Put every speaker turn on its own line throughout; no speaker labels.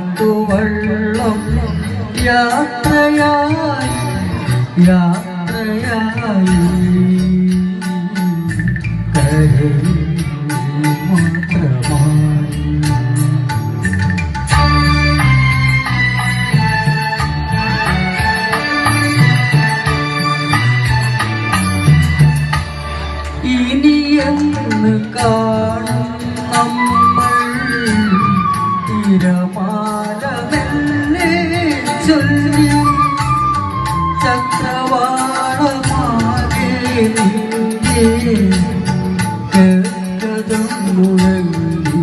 കടത്തുവള്ളം യാത്രയായി യാത്രയായി കരയിൽ മാത്രമായി ഇനിയെന്ന് കാണും നമ്മൾ തിരമാലമെന്നെ ചൊല്ലി ചക്രവാളമാകെ നീങ്ങി കേട്ടതും മുഴങ്ങി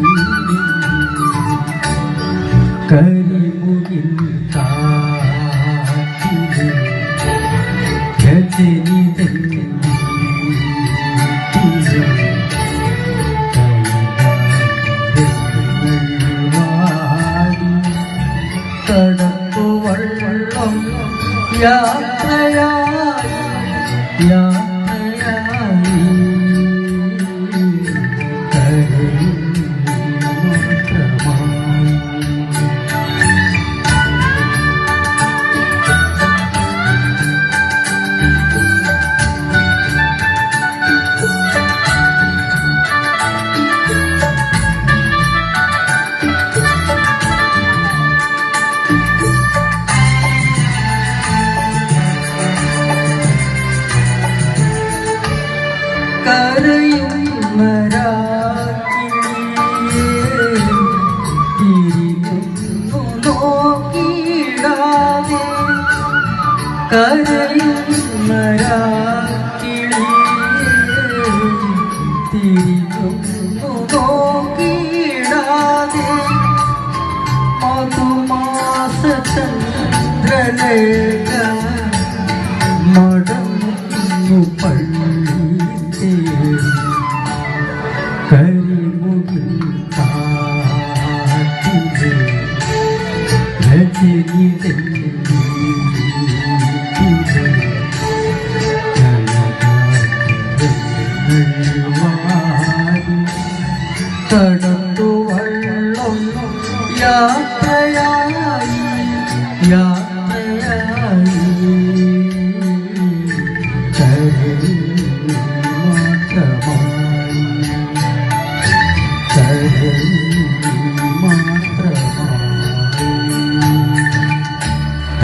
കരിമുകിൽ കാറ്റിലെ രജനി കടത്തുവള്ളം യാത്രയായി യാത്രയായി കരയിൽ മാത്രമായി കരയുന്ന രാത്രിയെ തിരിഞ്ഞു നോക്കിയിടാതെ കരയുന്ന രാത്രിയെ തിരിഞ്ഞു നോക്കിയിടാതെ മധുമാസ ചന്ദ്രലേഖ മടങ്ങുന്നു പള്ളി കരിമുകിൽ കാറ്റിലെ രജനി കടത്തുവള്ളം യാത്രയായി യാത്ര